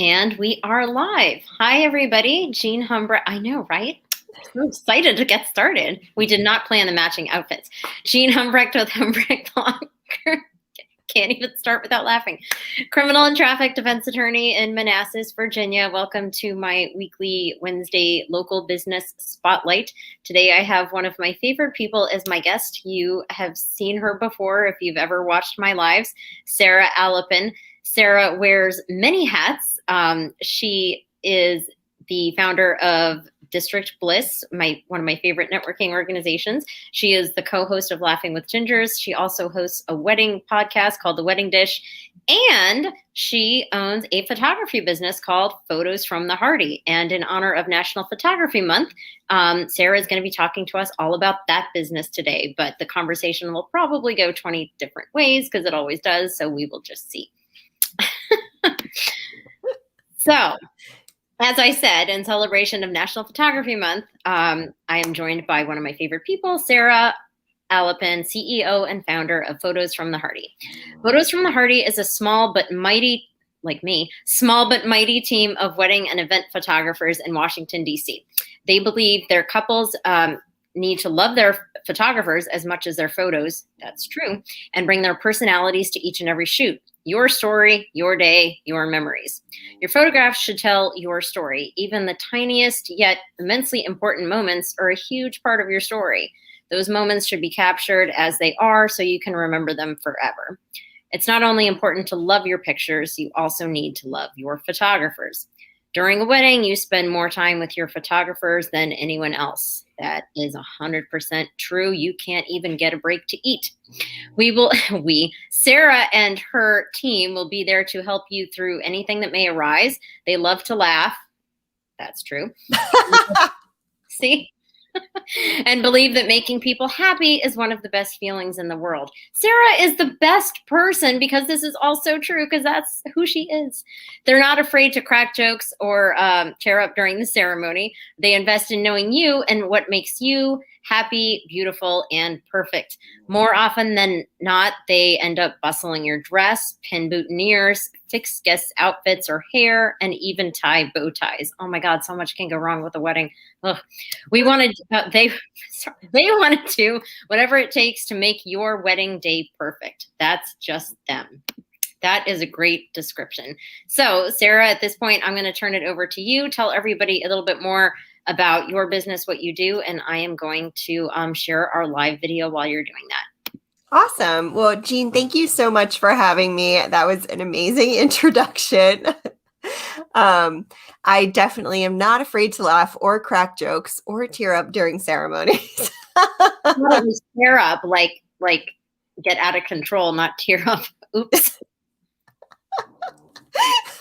And we are live. Hi, everybody. Jean Humbrecht. I know, right? I'm so excited to get started. We did not plan the matching outfits. Jean Humbrecht with Humbrecht Law. Can't even start without laughing. Criminal and traffic defense attorney in Manassas, Virginia. Welcome to my weekly Wednesday local business spotlight. Today I have one of my favorite people as my guest. You have seen her before if you've ever watched my lives, Sara Alepin. Sara wears many hats. She is the founder of District Bliss, one of my favorite networking organizations. She is the co-host of Laughing with Gingers. She also hosts a wedding podcast called The Wedding Dish. And she owns a photography business called Photos from the Harty. And in honor of National Photography Month, Sara is going to be talking to us all about that business today. But the conversation will probably go 20 different ways because it always does. So we will just see. So, as I said, in celebration of National Photography Month, I am joined by one of my favorite people, Sara Alepin, CEO and founder of Photos from the Harty. Photos from the Harty is a small but mighty, like me, small but mighty team of wedding and event photographers in Washington, D.C. They believe their couples need to love their photographers as much as their photos, that's true, and bring their personalities to each and every shoot. Your story, your day, your memories. Your photographs should tell your story. Even the tiniest yet immensely important moments are a huge part of your story. Those moments should be captured as they are so you can remember them forever. It's not only important to love your pictures, you also need to love your photographers. During a wedding, you spend more time with your photographers than anyone else. That is 100% true. You can't even get a break to eat. Sara and her team will be there to help you through anything that may arise. They love to laugh. That's true. See? And believe that making people happy is one of the best feelings in the world. Sara is the best person because this is also true because that's who she is. They're not afraid to crack jokes or tear up during the ceremony. They invest in knowing you and what makes you happy, beautiful, and perfect. More often than not, they end up bustling your dress, pin boutonnieres, fix guest outfits or hair, and even tie bow ties. Oh my God, so much can go wrong with a wedding. Ugh. They wanted to, whatever it takes to make your wedding day perfect. That's just them. That is a great description. So, Sara, at this point, I'm going to turn it over to you. Tell everybody a little bit more about your business, what you do, and I am going to share our live video while you're doing that. Awesome. Well, Jean, thank you so much for having me. That was an amazing introduction. I definitely am not afraid to laugh or crack jokes or tear up during ceremonies. Not tear up, like get out of control, not tear up. Oops.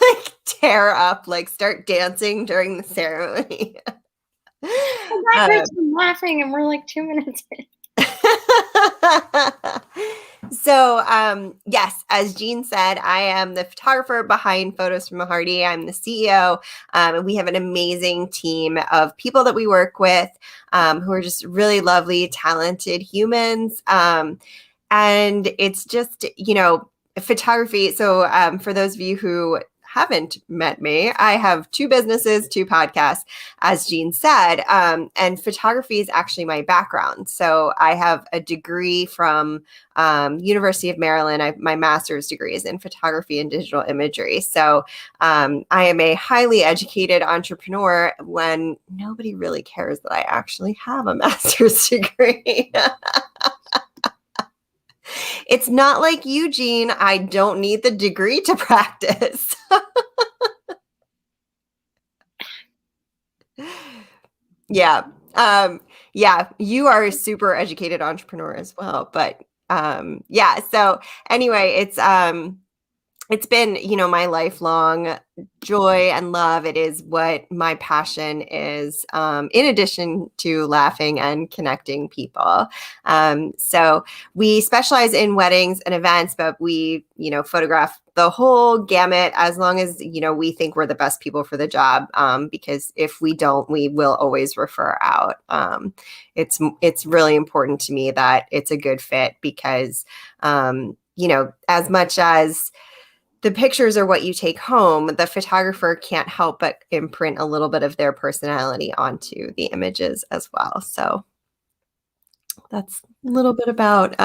Like tear up, like start dancing during the ceremony. I'm laughing and we're like 2 minutes in. So, yes, as Jean said, I am the photographer behind Photos from the Harty. I'm the CEO, and we have an amazing team of people that we work with who are just really lovely, talented humans. And it's just, photography. So for those of you who haven't met me, I have 2 businesses, 2 podcasts, as Jean said, and photography is actually my background. So I have a degree from University of Maryland. My master's degree is in photography and digital imagery. So I am a highly educated entrepreneur when nobody really cares that I actually have a master's degree. It's not like you, Jean. I don't need the degree to practice. Yeah. Yeah, you are a super educated entrepreneur as well. But yeah, so anyway, it's been, my lifelong joy and love. It is what my passion is, in addition to laughing and connecting people. So we specialize in weddings and events, but we, photograph the whole gamut as long as, we think we're the best people for the job. Because if we don't, we will always refer out. It's really important to me that it's a good fit because, as much as the pictures are what you take home. The photographer can't help but imprint a little bit of their personality onto the images as well. So that's a little bit about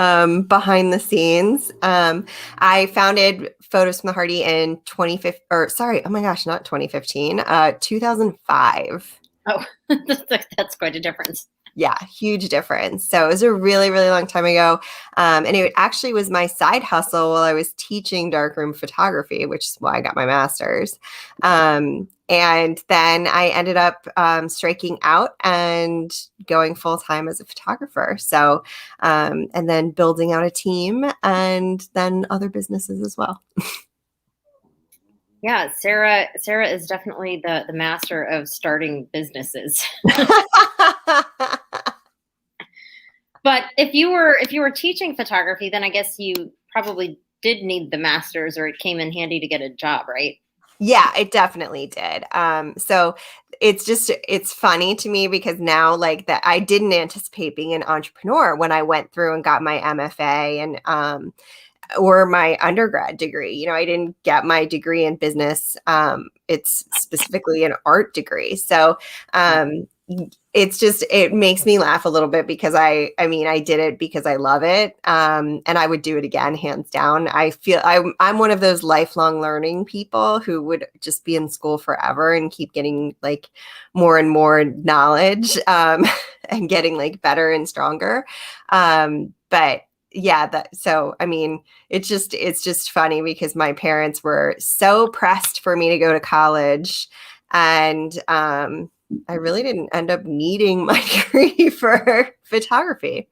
behind the scenes. I founded Photos from the Harty in 2015, or sorry, oh my gosh, not 2015, 2005. Oh, that's quite a difference. Yeah, huge difference. So it was a really, really long time ago. And it actually was my side hustle while I was teaching darkroom photography, which is why I got my master's. And then I ended up striking out and going full time as a photographer. So, and then building out a team and then other businesses as well. Yeah, Sara is definitely the master of starting businesses. But if you were teaching photography, then I guess you probably did need the master's, or it came in handy to get a job, right? Yeah, it definitely did. So it's funny to me because now like that I didn't anticipate being an entrepreneur when I went through and got my MFA and or my undergrad degree. You know, I didn't get my degree in business. It's specifically an art degree. So it's just, it makes me laugh a little bit because I mean, I did it because I love it. And I would do it again, hands down. I feel I'm one of those lifelong learning people who would just be in school forever and keep getting like more and more knowledge and getting like better and stronger. But yeah, so I mean, it's just funny because my parents were so pressed for me to go to college, and I really didn't end up needing my degree for photography.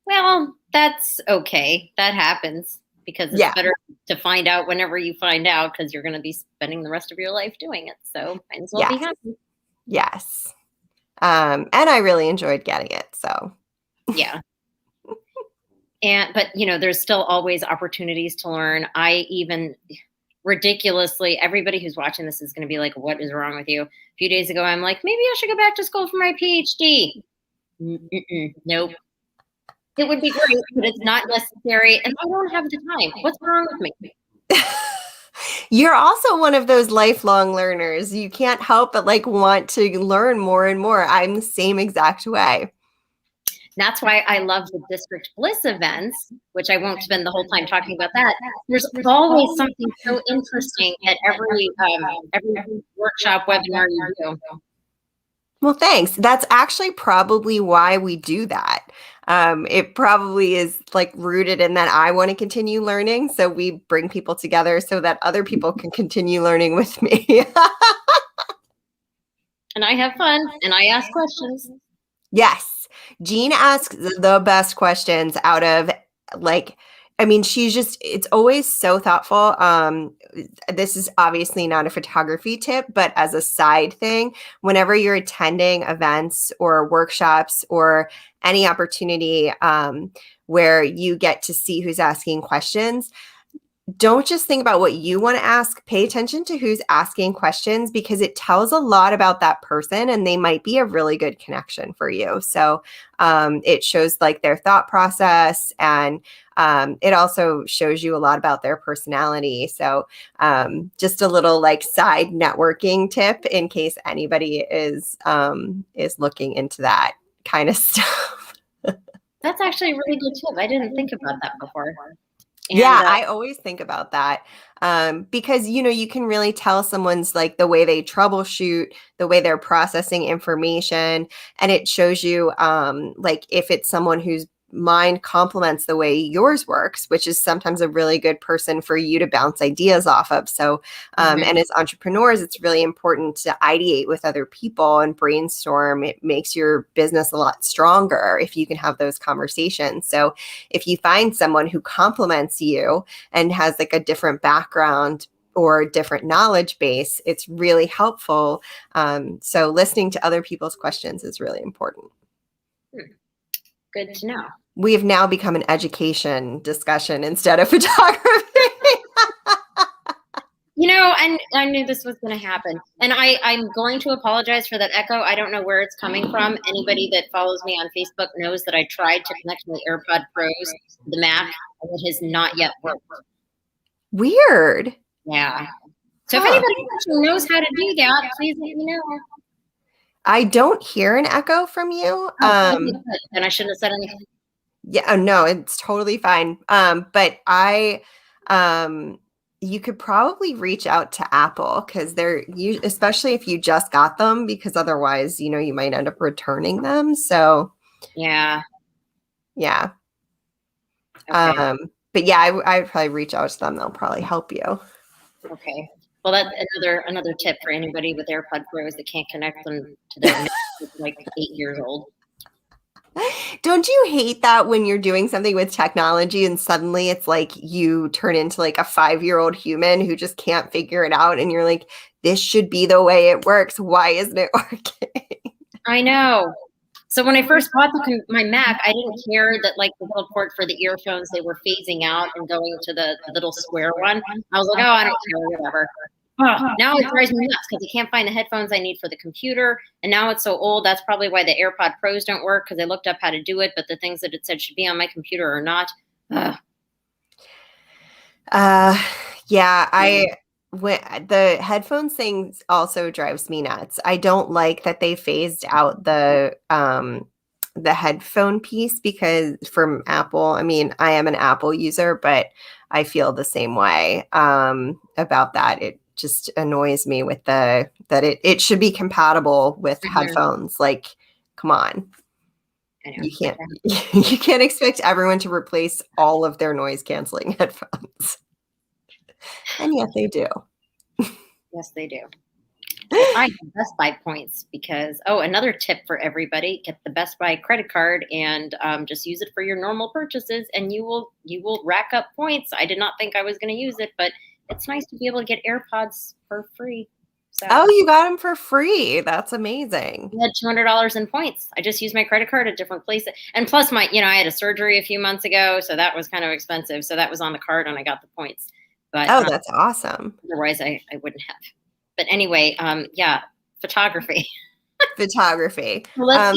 Well, that's okay. That happens because it's better to find out whenever you find out, because you're going to be spending the rest of your life doing it. So might as well be happy. Yes. And I really enjoyed getting it. So yeah. But there's still always opportunities to learn. I even ridiculously, everybody who's watching this is going to be like, what is wrong with you? A few days ago, I'm like, maybe I should go back to school for my PhD. Nope. It would be great, but it's not necessary. And I don't have the time. What's wrong with me? You're also one of those lifelong learners. You can't help but like want to learn more and more. I'm the same exact way. That's why I love the District Bliss events, which I won't spend the whole time talking about that. There's always something so interesting at every workshop, webinar you do. Well, thanks. That's actually probably why we do that. It probably is like rooted in that I want to continue learning. So we bring people together so that other people can continue learning with me. And I have fun and I ask questions. Yes. Jean asks the best questions out of like, I mean, it's always so thoughtful. This is obviously not a photography tip, but as a side thing, whenever you're attending events or workshops or any opportunity where you get to see who's asking questions, don't just think about what you want to ask. Pay attention to who's asking questions because it tells a lot about that person and they might be a really good connection for you. So it shows like their thought process, and it also shows you a lot about their personality. So just a little like side networking tip in case anybody is looking into that kind of stuff. That's actually a really good tip. I didn't think about that before. And, I always think about that because, you can really tell someone's like the way they troubleshoot, the way they're processing information. And it shows you like if it's someone whose mind complements the way yours works, which is sometimes a really good person for you to bounce ideas off of. So, and as entrepreneurs, it's really important to ideate with other people and brainstorm. It makes your business a lot stronger if you can have those conversations. So if you find someone who complements you and has like a different background or different knowledge base, it's really helpful. So listening to other people's questions is really important. Good to know. We have now become an education discussion instead of photography. And I knew this was going to happen. And I'm going to apologize for that echo. I don't know where it's coming from. Anybody that follows me on Facebook knows that I tried to connect my AirPod Pros to the Mac, and it has not yet worked. Weird. Yeah. So if Huh. anybody watching knows how to do that, please let me know. I don't hear an echo from you. Oh, okay, good. Then I shouldn't have said anything. Yeah, no, it's totally fine. But you could probably reach out to Apple because especially if you just got them, because otherwise, you might end up returning them. So Yeah. yeah. Okay. But yeah, I'd probably reach out to them. They'll probably help you. Okay. Well, that's another tip for anybody with AirPod Pros that can't connect them to their Mac, like 8 years old. Don't you hate that when you're doing something with technology and suddenly it's like you turn into like a 5-year-old human who just can't figure it out and you're like, this should be the way it works. Why isn't it working? I know. So when I first bought my Mac, I didn't care that like the little port for the earphones, they were phasing out and going to the little square one. I was like, oh, I don't care, whatever. Now it drives me nuts because I can't find the headphones I need for the computer. And now it's so old. That's probably why the AirPod Pros don't work because I looked up how to do it, but the things that it said should be on my computer are not. Yeah, the headphones thing also drives me nuts. I don't like that they phased out the headphone piece because from Apple, I mean, I am an Apple user, but I feel the same way about that. It just annoys me with that it should be compatible with headphones. Like, come on. You can't expect everyone to replace all of their noise canceling headphones. And yet they do. Yes, they do. Well, I have Best Buy points because, another tip for everybody, get the Best Buy credit card and just use it for your normal purchases and you will rack up points. I did not think I was going to use it, but it's nice to be able to get AirPods for free. So, oh, you got them for free. That's amazing. I had $200 in points. I just used my credit card at different places. And plus I had a surgery a few months ago, so that was kind of expensive. So that was on the card and I got the points. But that's awesome. Otherwise I wouldn't have. But anyway, photography. Photography. But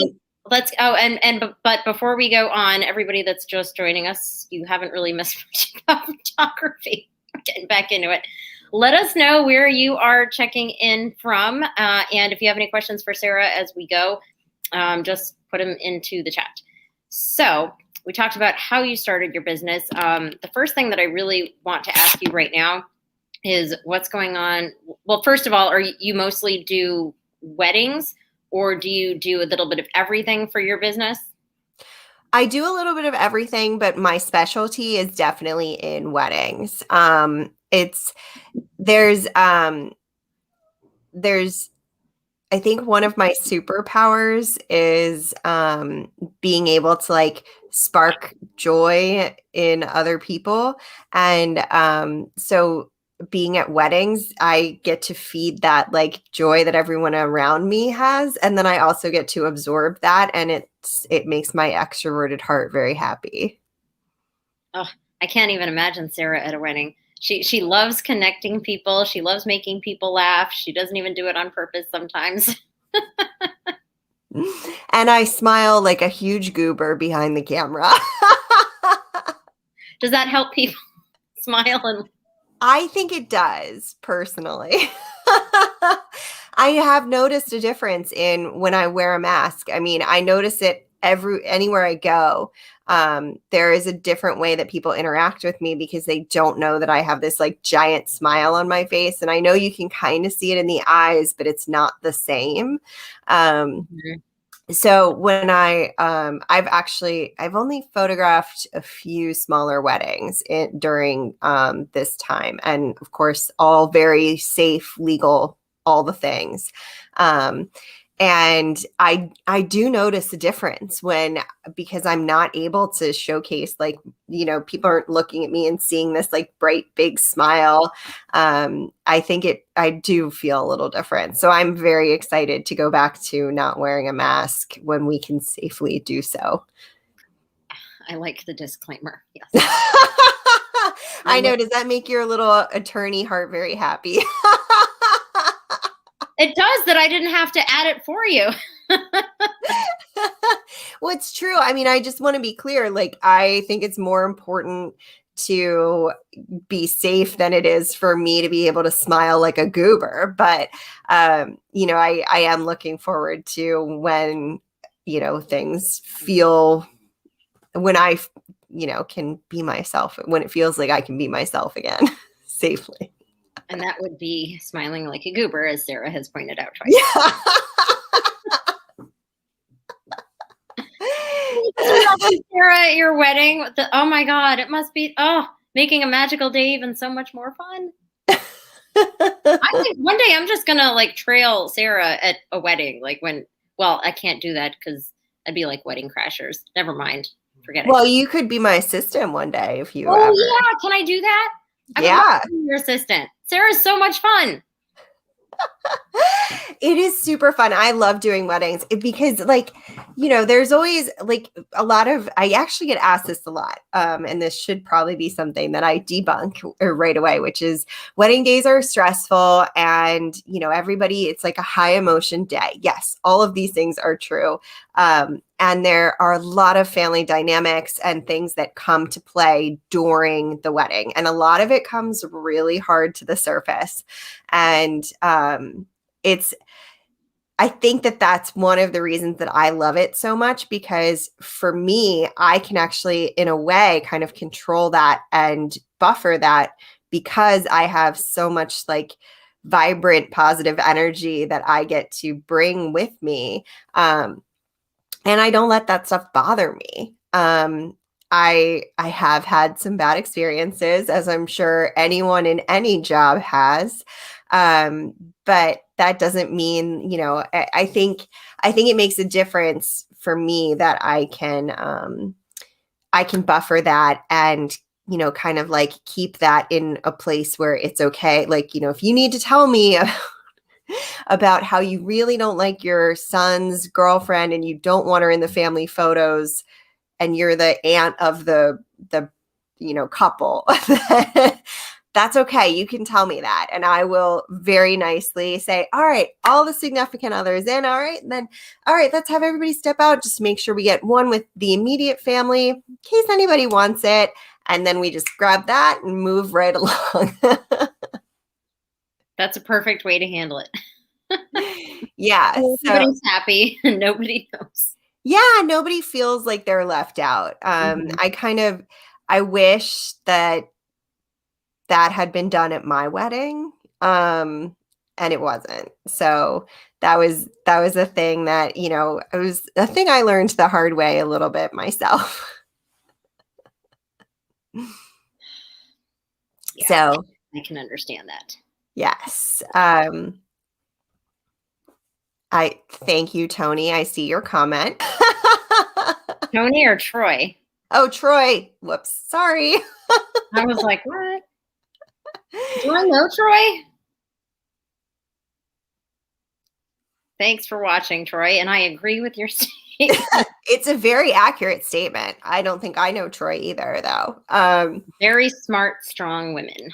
before we go on, everybody that's just joining us, you haven't really missed much about photography. We're getting back into it. Let us know where you are checking in from. And if you have any questions for Sara as we go, just put them into the chat. So we talked about how you started your business. The first thing that I really want to ask you right now is what's going on. Well, first of all, you mostly do weddings or do you do a little bit of everything for your business? I do a little bit of everything, but my specialty is definitely in weddings. There's I think one of my superpowers is being able to like spark joy in other people. And so being at weddings, I get to feed that like joy that everyone around me has. And then I also get to absorb that. And it makes my extroverted heart very happy. Oh, I can't even imagine Sara at a wedding. She loves connecting people. She loves making people laugh. She doesn't even do it on purpose sometimes. And I smile like a huge goober behind the camera. Does that help people smile? I think it does, personally. I have noticed a difference in when I wear a mask. I mean, I notice it anywhere I go. There is a different way that people interact with me because they don't know that I have this like giant smile on my face. And I know you can kind of see it in the eyes, but it's not the same. So when I've only photographed a few smaller weddings during this time. And of course, all very safe, legal, all the things. And I do notice a difference because I'm not able to showcase like, people aren't looking at me and seeing this like bright, big smile. I do feel a little different. So I'm very excited to go back to not wearing a mask when we can safely do so. I like the disclaimer. Yes. I know. Does that make your little attorney heart very happy? It does that I didn't have to add it for you. Well, it's true. I mean, I just want to be clear. Like, I think it's more important to be safe than it is for me to be able to smile like a goober. But, I am looking forward to when, things feel, when I, can be myself, when it feels like I can be myself again safely. And that would be smiling like a goober, as Sara has pointed out twice. Yeah. Sara, at your wedding, oh my God, it must be, making a magical day even so much more fun. I think one day I'm just gonna like trail Sara at a wedding, I can't do that because I'd be like Wedding Crashers. Never mind, forget it. Well, you could be my assistant one day if you Oh ever. yeah, can I do that? I would love to be your assistant. Sara's so much fun. It is super fun. I love doing weddings because there's always like a lot of, I actually get asked this a lot. And this should probably be something that I debunk right away, which is wedding days are stressful and, everybody, it's like a high emotion day. Yes, all of these things are true. And there are a lot of family dynamics and things that come to play during the wedding. And a lot of it comes really hard to the surface. And I think that that's one of the reasons that I love it so much, because for me, I can actually, in a way, kind of control that and buffer that because I have so much like vibrant, positive energy that I get to bring with me. And I don't let that stuff bother me. I have had some bad experiences, as I'm sure anyone in any job has. But that doesn't mean, I think it makes a difference for me that I can buffer that and, kind of like keep that in a place where it's okay. Like, if you need to tell me about how you really don't like your son's girlfriend and you don't want her in the family photos and you're the aunt of the couple, that's okay. You can tell me that. And I will very nicely say, all right, all the significant others in. All right. And then, all right, let's have everybody step out. Just make sure we get one with the immediate family in case anybody wants it. And then we just grab that and move right along. That's a perfect way to handle it. Yeah. Everybody's happy and nobody knows. Yeah, nobody feels like they're left out. I wish that had been done at my wedding. And it wasn't. So that was a thing that, it was a thing I learned the hard way a little bit myself. Yeah, so I can understand that. Yes. I thank you, Tony. I see your comment. Tony or Troy? Oh, Troy. Whoops. Sorry. I was like, what? Do I know Troy? Thanks for watching, Troy. And I agree with your statement. It's a very accurate statement. I don't think I know Troy either, though. Very smart, strong women.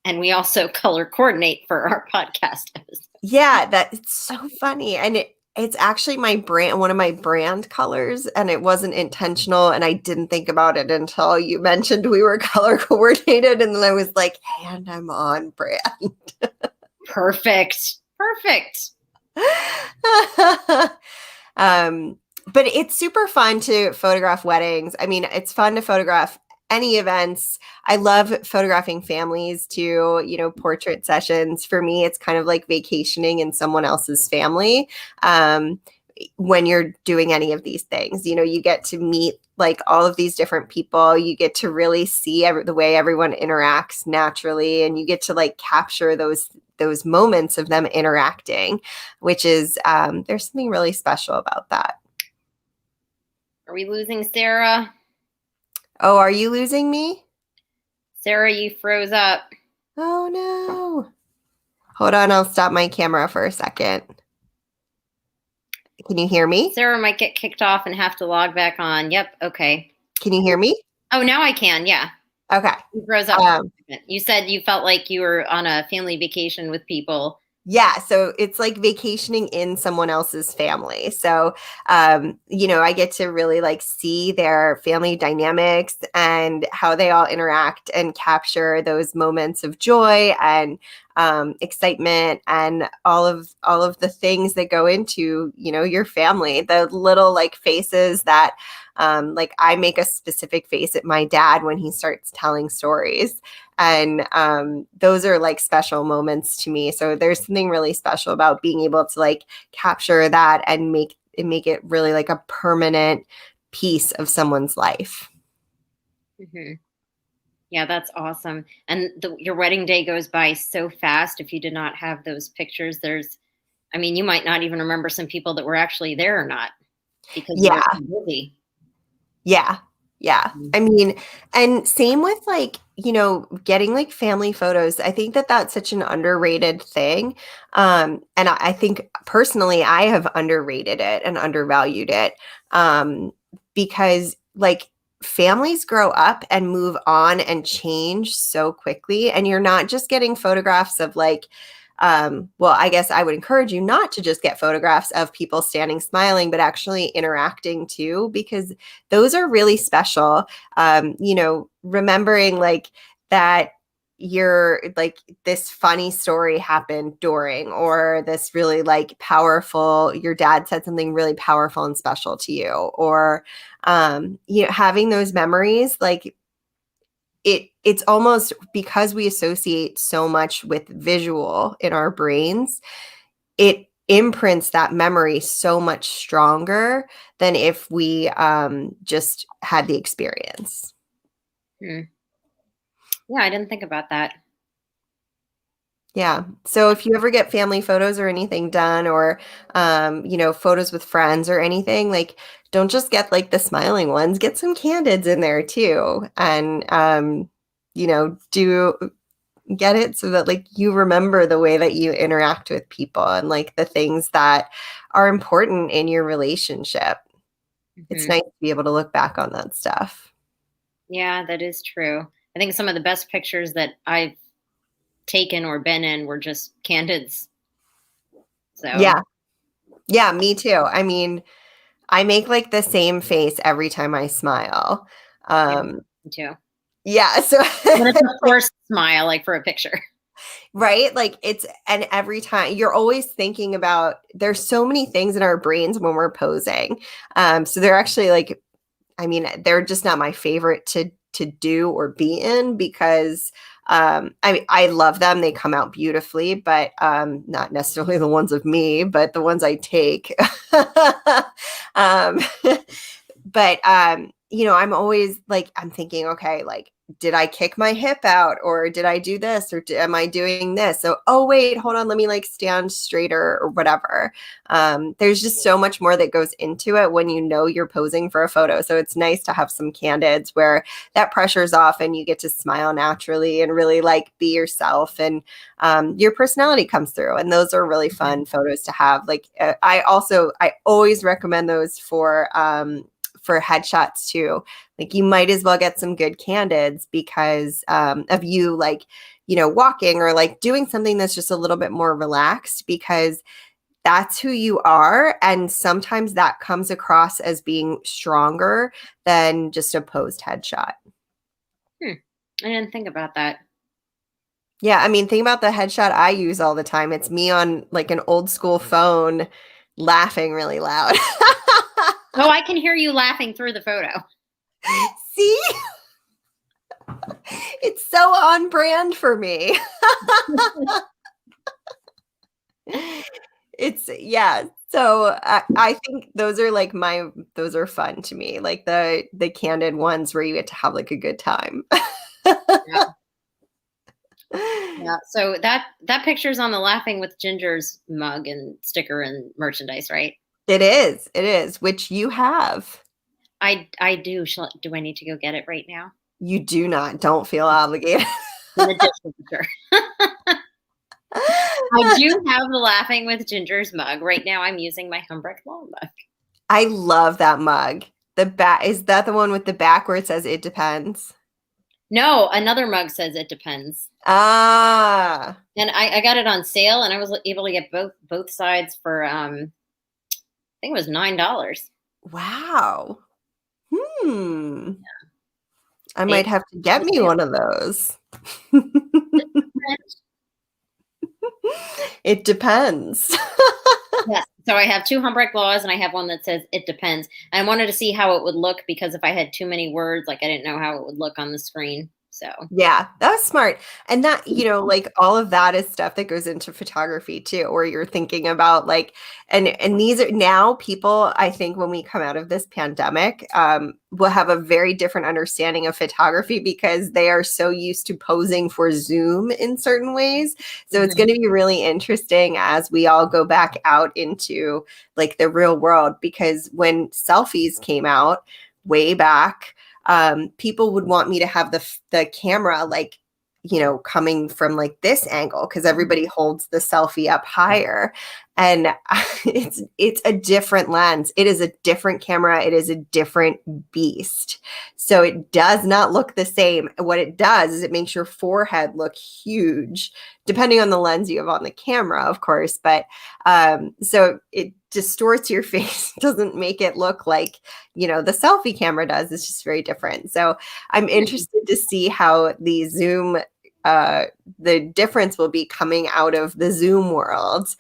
And we also color coordinate for our podcast episode. Yeah, it's so funny. And it's actually my brand, one of my brand colors, and it wasn't intentional. And I didn't think about it until you mentioned we were color coordinated. And then I was like, and I'm on brand. Perfect. But it's super fun to photograph weddings. I mean, it's fun to photograph any events. I love photographing families too, portrait sessions. For me, it's kind of like vacationing in someone else's family. When you're doing any of these things, you get to meet like all of these different people. You get to really see the way everyone interacts naturally, and you get to like capture those moments of them interacting, which is there's something really special about that. Are we losing Sara? Oh, are you losing me? Sara, you froze up. Oh no. Hold on, I'll stop my camera for a second. Can you hear me? Sara might get kicked off and have to log back on. Yep, okay. Can you hear me? Oh, now I can, yeah. Okay. You froze up. You said you felt like you were on a family vacation with people Yeah, so it's like vacationing in someone else's family. So, I get to really like see their family dynamics and how they all interact and capture those moments of joy and excitement and all of the things that go into, your family. The little like faces that, like I make a specific face at my dad when he starts telling stories. And those are like special moments to me. So there's something really special about being able to like capture that and make it really like a permanent piece of someone's life. Hmm. Yeah, that's awesome. And your wedding day goes by so fast. If you did not have those pictures, I mean, you might not even remember some people that were actually there or not because you were Yeah. so busy. Yeah. Yeah. Mhm. I mean, and same with like, getting like family photos. I think that that's such an underrated thing. And I think personally, I have underrated it and undervalued it. Because like families grow up and move on and change so quickly. And you're not just getting photographs of like, well, I guess I would encourage you not to just get photographs of people standing smiling, but actually interacting too, because those are really special. Remembering like that you're like this funny story happened during, or this really like powerful, your dad said something really powerful and special to you, or having those memories, like it's almost because we associate so much with visual in our brains, it imprints that memory so much stronger than if we just had the experience. Hmm. Yeah, I didn't think about that. Yeah. So if you ever get family photos or anything done, or photos with friends or anything, like don't just get like the smiling ones, get some candids in there too. And do get it so that like you remember the way that you interact with people and like the things that are important in your relationship. It's Hmm. nice to be able to look back on that stuff. Yeah, that is true. I think some of the best pictures that I've taken or been in were just candids. So, Yeah. Yeah, me too. I mean, I make like the same face every time I smile. yeah, Um, me too. yeah, so But it's a forced smile, like for a picture. right? Like and every time you're always thinking about, there's so many things in our brains when we're posing. So they're actually like, I mean, they're just not my favorite to do or be in, because I love them. They come out beautifully, but not necessarily the ones of me, but the ones I take. um, but I'm always like, I'm thinking, okay, like, did I kick my hip out, or did I do this, or am I doing this? So, oh wait, hold on, let me like stand straighter or whatever. There's just so much more that goes into it when you're posing for a photo. So it's nice to have some candids where that pressure's off and you get to smile naturally and really like be yourself, and your personality comes through. And those are really fun photos to have. Like I always recommend those for headshots too. Like you might as well get some good candids because of you like, walking or like doing something that's just a little bit more relaxed, because that's who you are. And sometimes that comes across as being stronger than just a posed headshot. Hmm. I didn't think about that. Yeah. I mean, think about the headshot I use all the time. It's me on like an old school phone laughing really loud. Oh, I can hear you laughing through the photo. See? It's so on brand for me. It's yeah. So I think those are like those are fun to me. Like the candid ones where you get to have like a good time. Yeah. Yeah. So that picture's on the Laughing with Ginger's mug and sticker and merchandise, right? It is. It is, which you have. I do. Do I need to go get it right now? You do not. Don't feel obligated. In the dishwasher. I do have the Laughing with Ginger's mug. Right now I'm using my Humbrecht Law mug. I love that mug. The back, is that the one with the back where it says it depends? No, another mug says it depends. Ah, And I got it on sale, and I was able to get both sides for I think it was $9. wow. Hmm. I They might have to get on me sale. one of those. It depends. Yes. So I have two Humbrick laws, and I have one that says it depends. I wanted to see how it would look because if I had too many words, like I didn't know how it would look on the screen. So Yeah, that's smart. And that, like all of that is stuff that goes into photography too, or you're thinking about like, and these are now people, I think when we come out of this pandemic, will have a very different understanding of photography because they are so used to posing for Zoom in certain ways. So it's mhm. going to be really interesting as we all go back out into like the real world, because when selfies came out way back, people would want me to have the camera like coming from like this angle because everybody holds the selfie up higher, and it's a different lens. It is a different camera. It is a different beast. So it does not look the same. What it does is it makes your forehead look huge, depending on the lens you have on the camera, of course. But so it distorts your face, doesn't make it look like the selfie camera does. It's just very different. So I'm interested to see how the Zoom, the difference will be coming out of the Zoom world.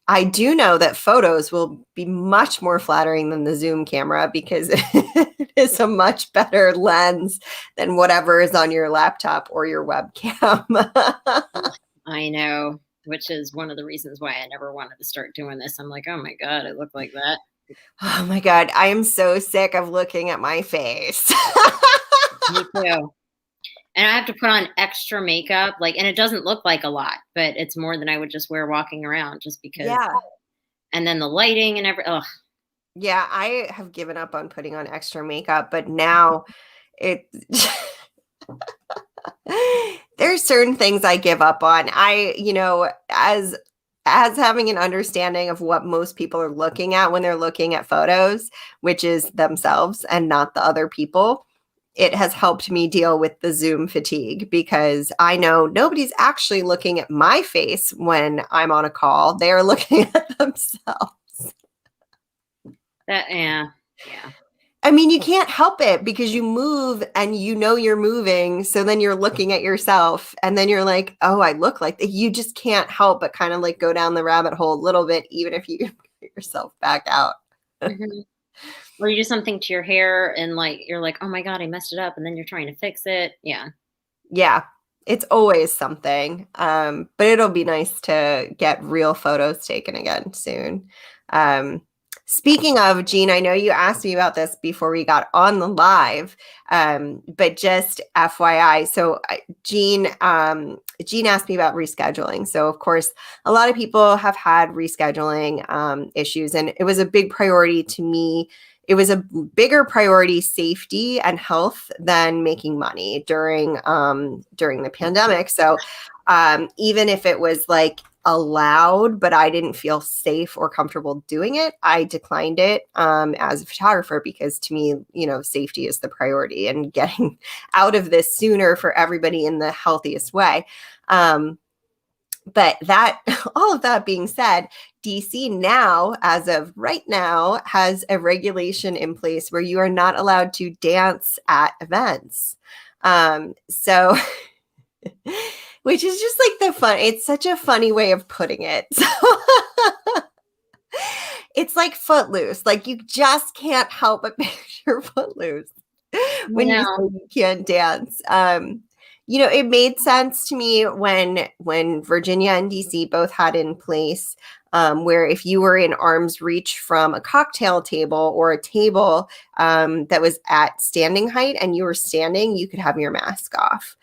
I do know that photos will be much more flattering than the Zoom camera because it is a much better lens than whatever is on your laptop or your webcam. I know, which is one of the reasons why I never wanted to start doing this. I'm like, oh my God, I look like that. Oh my God, I am so sick of looking at my face. Me too. And I have to put on extra makeup, and it doesn't look like a lot, but it's more than I would just wear walking around just because. Yeah. And then the lighting and ugh. Yeah, I have given up on putting on extra makeup, but now it there's certain things I give up on. As having an understanding of what most people are looking at when they're looking at photos, which is themselves and not the other people, it has helped me deal with the Zoom fatigue because I know nobody's actually looking at my face when I'm on a call. They are looking at themselves. Yeah. Yeah. I mean, you can't help it because you move and you're moving. So then you're looking at yourself and then you're like, oh, I look like that. You just can't help but kind of like go down the rabbit hole a little bit, even if you get yourself back out. Mhm. Or you do something to your hair and you're like, oh my God, I messed it up. And then you're trying to fix it. Yeah. Yeah, it's always something. But it'll be nice to get real photos taken again soon. Um, Speaking of, Jean, I know you asked me about this before we got on the live, but just FYI. So Jean asked me about rescheduling. So of course, a lot of people have had rescheduling issues, and it was a big priority to me. It was a bigger priority, safety and health, than making money during the pandemic. So even if it was like allowed, but I didn't feel safe or comfortable doing it, I declined it as a photographer because to me, safety is the priority and getting out of this sooner for everybody in the healthiest way. But that all of that being said, DC now, as of right now, has a regulation in place where you are not allowed to dance at events. So which is just like it's such a funny way of putting it. So it's like Footloose. Like you just can't help but picture Footloose when you say No. you can't dance. It made sense to me when Virginia and DC both had in place where if you were in arm's reach from a cocktail table or a table that was at standing height and you were standing, you could have your mask off.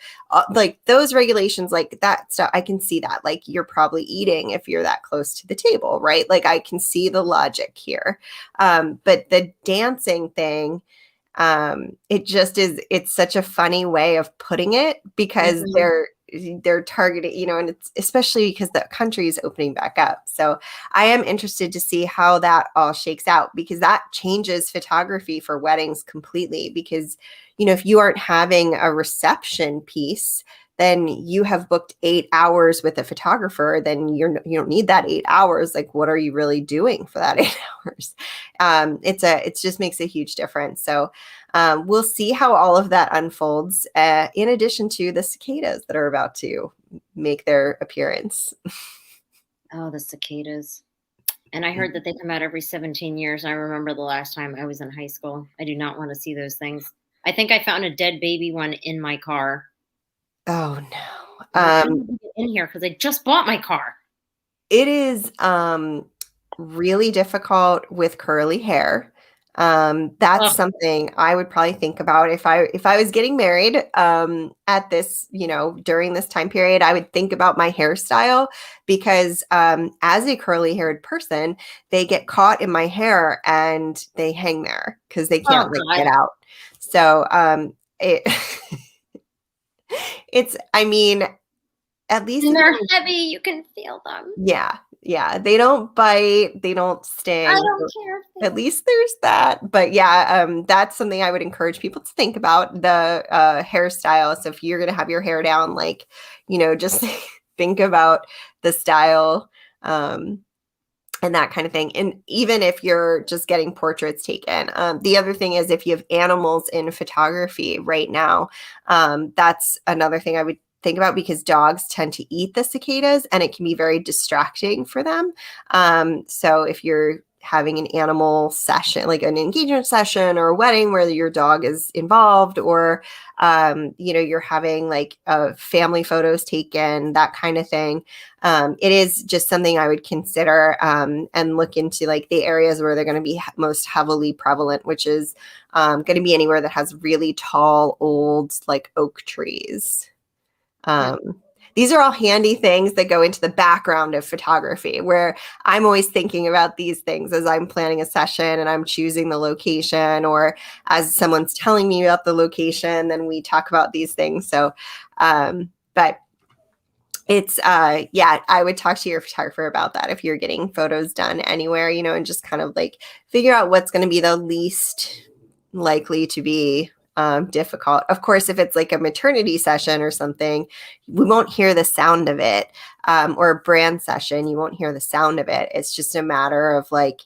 Like those regulations, like that stuff, I can see that. Like you're probably eating if you're that close to the table, right? Like I can see the logic here. But the dancing thing, it's such a funny way of putting it because Mhm. they're targeting, and it's especially because the country is opening back up. So I am interested to see how that all shakes out because that changes photography for weddings completely because if you aren't having a reception piece, then you have booked 8 hours with a photographer, then you don't need that 8 hours. Like, what are you really doing for that 8 hours? It just makes a huge difference. So we'll see how all of that unfolds, in addition to the cicadas that are about to make their appearance. Oh, the cicadas. And I heard that they come out every 17 years. I remember the last time I was in high school. I do not want to see those things. I think I found a dead baby one in my car. Oh no. And I couldn't even get in here because I just bought my car. It is really difficult with curly hair. That's Ugh. something I would probably think about if I was getting married at this, during this time period. I would think about my hairstyle because as a curly haired person, they get caught in my hair and they hang there because they Oh, can't like God. get out. So it it's, I mean, at least And if they're you're, heavy. You can feel them. yeah, they don't bite, they don't I sting. don't care if At least there's that. But yeah, that's something I would encourage people to think about, the hairstyle. So if you're going to have your hair down, like, just think about the style, and that kind of thing. And even if you're just getting portraits taken, the other thing is if you have animals in photography right now, that's another thing I would think about, because dogs tend to eat the cicadas and it can be very distracting for them. So if you're having an animal session, like an engagement session or a wedding where your dog is involved, or you're having like family photos taken, that kind of thing, it is just something I would consider, and look into like the areas where they're going to be most heavily prevalent, which is going to be anywhere that has really tall, old, like oak trees. Yep. These are all handy things that go into the background of photography, where I'm always thinking about these things as I'm planning a session and I'm choosing the location, or as someone's telling me about the location, then we talk about these things. So, but it's yeah, I would talk to your photographer about that if you're getting photos done anywhere, and just kind of like figure out what's going to be the least likely to be difficult. Of course, if it's like a maternity session or something, we won't hear the sound of it, or a brand session, you won't hear the sound of it. It's just a matter of like,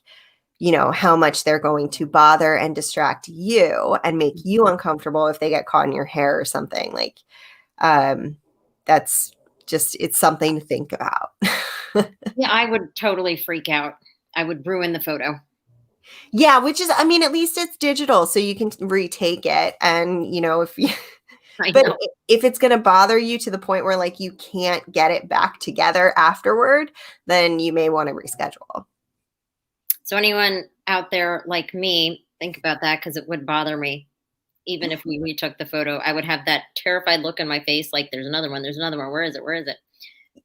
how much they're going to bother and distract you and make you uncomfortable if they get caught in your hair or something. Like, that's just, it's something to think about. Yeah, I would totally freak out. I would ruin the photo. Yeah, which is, I mean, at least it's digital, so you can retake it. And, if you, I but know. if it's going to bother you to the point where like you can't get it back together afterward, then you may want to reschedule. So anyone out there like me, think about that, because it would bother me. Even if we retook the photo, I would have that terrified look on my face, like there's another one, there's another one. Where is it? Where is it?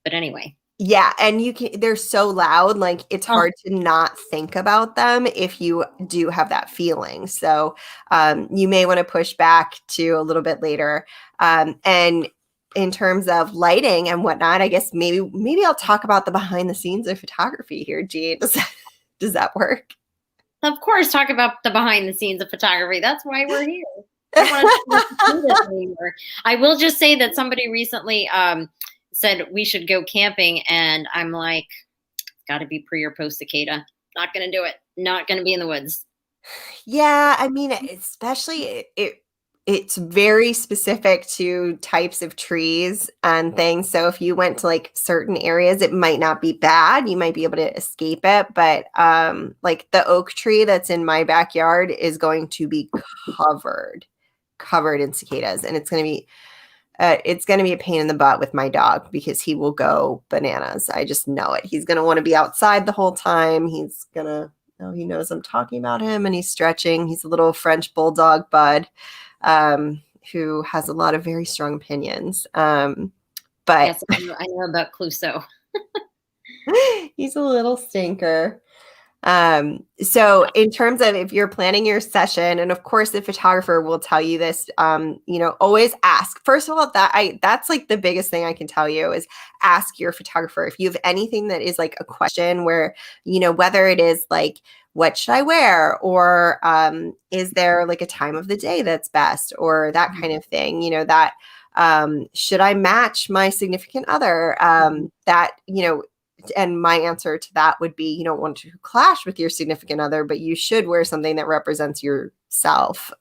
But anyway. Yeah, and they're so loud, like it's Oh, hard to not think about them if you do have that feeling. So you may want to push back to a little bit later. And in terms of lighting and whatnot, I guess maybe I'll talk about the behind the scenes of photography here, Jean. Does that work? of course, talk about the behind the scenes of photography. That's why we're here. I don't want to do this anymore. I will just say that somebody recently said we should go camping, and I'm like, got to be pre or post cicada. Not going to do it. Not going to be in the woods. Yeah, I mean, especially it's very specific to types of trees and things. So if you went to like certain areas, it might not be bad. You might be able to escape it. But like the oak tree that's in my backyard is going to be covered in cicadas, and it's going to be a pain in the butt with my dog because he will go bananas. I just know it. He's going to want to be outside the whole time. He's going to, he knows I'm talking about him, and he's stretching. He's a little French bulldog bud, who has a lot of very strong opinions. But Yes, I know about Clouseau. he's a little stinker. So in terms of if you're planning your session, and of course the photographer will tell you this, always ask. First of all, that's like the biggest thing I can tell you is ask your photographer. If you have anything that is like a question where, whether it is like, what should I wear? Or is there like a time of the day that's best, or that kind of thing, that Should I match my significant other? That, and my answer to that would be, you don't want to clash with your significant other, but you should wear something that represents yourself,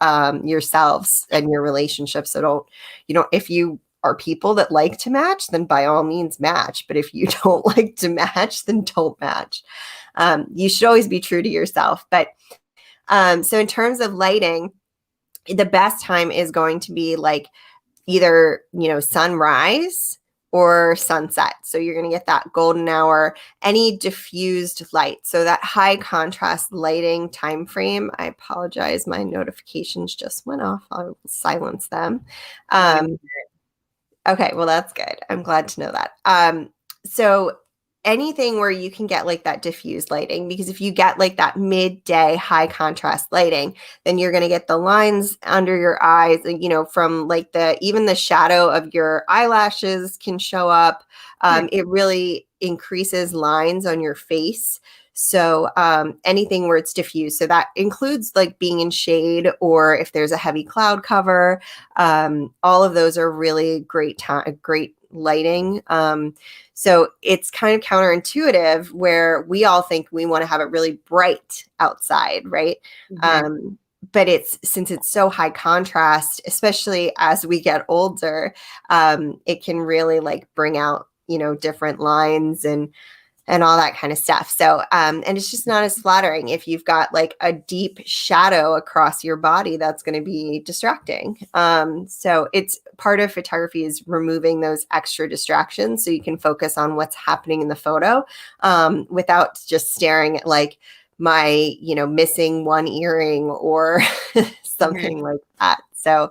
yourselves and your relationship. So if you are people that like to match, then by all means match. But if you don't like to match, then don't match. You should always be true to yourself. But so in terms of lighting, the best time is going to be like either, sunrise or sunset. So you're going to get that golden hour, any diffused light. So that high contrast lighting time frame. I apologize. My notifications just went off. I'll silence them. Okay, well, that's good. I'm glad to know that. So anything where you can get like that diffused lighting, because if you get like that midday high contrast lighting, then you're going to get the lines under your eyes, from like even the shadow of your eyelashes can show up. It really increases lines on your face. So anything where it's diffused, so that includes like being in shade or if there's a heavy cloud cover, all of those are really great lighting. So it's kind of counterintuitive where we all think we want to have it really bright outside, right? But since it's so high contrast, especially as we get older, it can really like bring out, different lines and all that kind of stuff. So, and it's just not as flattering if you've got like a deep shadow across your body. That's going to be distracting. So it's part of photography is removing those extra distractions so you can focus on what's happening in the photo, without just staring at like my, missing one earring or something like that. So,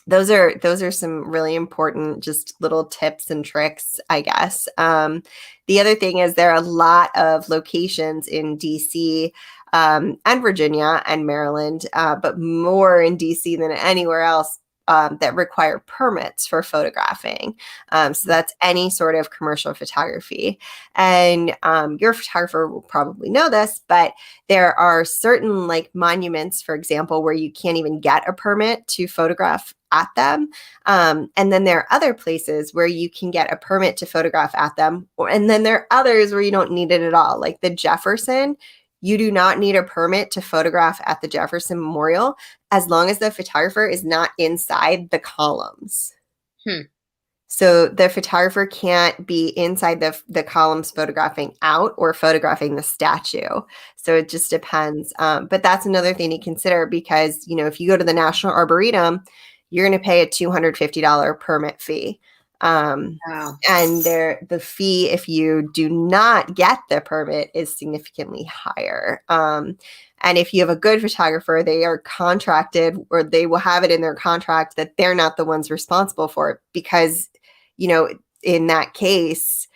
those are some really important just little tips and tricks, I guess. The other thing is there are a lot of locations in DC and Virginia and Maryland, but more in DC than anywhere else, that require permits for photographing. So that's any sort of commercial photography. And your photographer will probably know this, but there are certain like monuments, for example, where you can't even get a permit to photograph at them. And then there are other places where you can get a permit to photograph at them. And then there are others where you don't need it at all. Like the Jefferson, you do not need a permit to photograph at the Jefferson Memorial as long as the photographer is not inside the columns. So the photographer can't be inside the columns photographing out or photographing the statue. So it just depends. But that's another thing to consider because, if you go to the National Arboretum, you're going to pay a $250 permit fee. And the fee, if you do not get the permit, is significantly higher. And if you have a good photographer, they are contracted or they will have it in their contract that they're not the ones responsible for it because, in that case,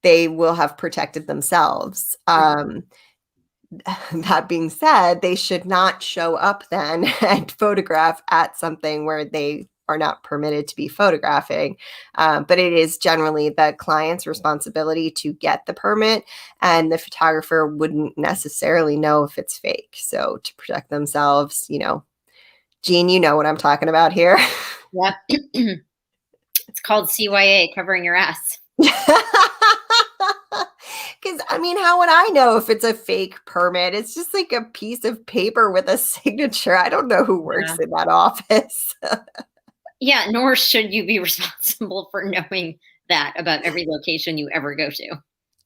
they will have protected themselves. That being said, they should not show up then and photograph at something where they are not permitted to be photographing. But it is generally the client's responsibility to get the permit, and the photographer wouldn't necessarily know if it's fake. So to protect themselves, Jean, you know what I'm talking about here. Yep. It's called CYA, covering your ass. Because, how would I know if it's a fake permit? It's just like a piece of paper with a signature. I don't know who works in that office. Yeah, nor should you be responsible for knowing that about every location you ever go to.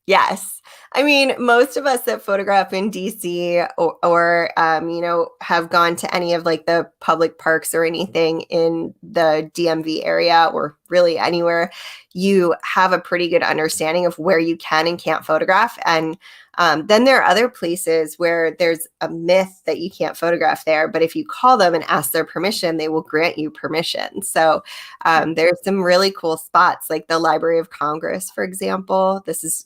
Yes. Most of us that photograph in DC or have gone to any of like the public parks or anything in the DMV area or really anywhere, you have a pretty good understanding of where you can and can't photograph. And then there are other places where there's a myth that you can't photograph there. But if you call them and ask their permission, they will grant you permission. So there's some really cool spots like the Library of Congress, for example. This is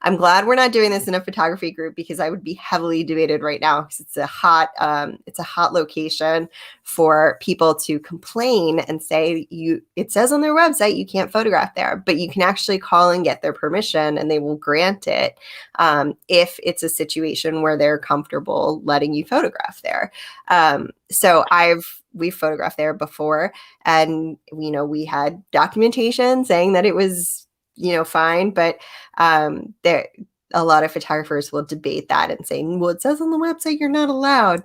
I'm glad we're not doing this in a photography group because I would be heavily debated right now because it's a hot location for people to complain and say it says on their website you can't photograph there, but you can actually call and get their permission and they will grant it if it's a situation where they're comfortable letting you photograph there. So we've photographed there before, and we had documentation saying that it was fine, but there a lot of photographers will debate that and say, well, it says on the website you're not allowed.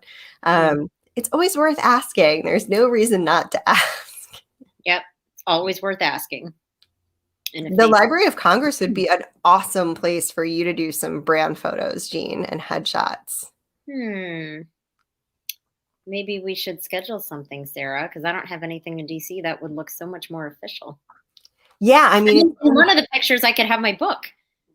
It's always worth asking. There's no reason not to ask. Yep, it's always worth asking. And the Library of Congress would be an awesome place for you to do some brand photos, Jean, and headshots. Maybe we should schedule something, Sarah, because I don't have anything in DC that would look so much more official. Yeah, I mean, in one of the pictures I could have my book.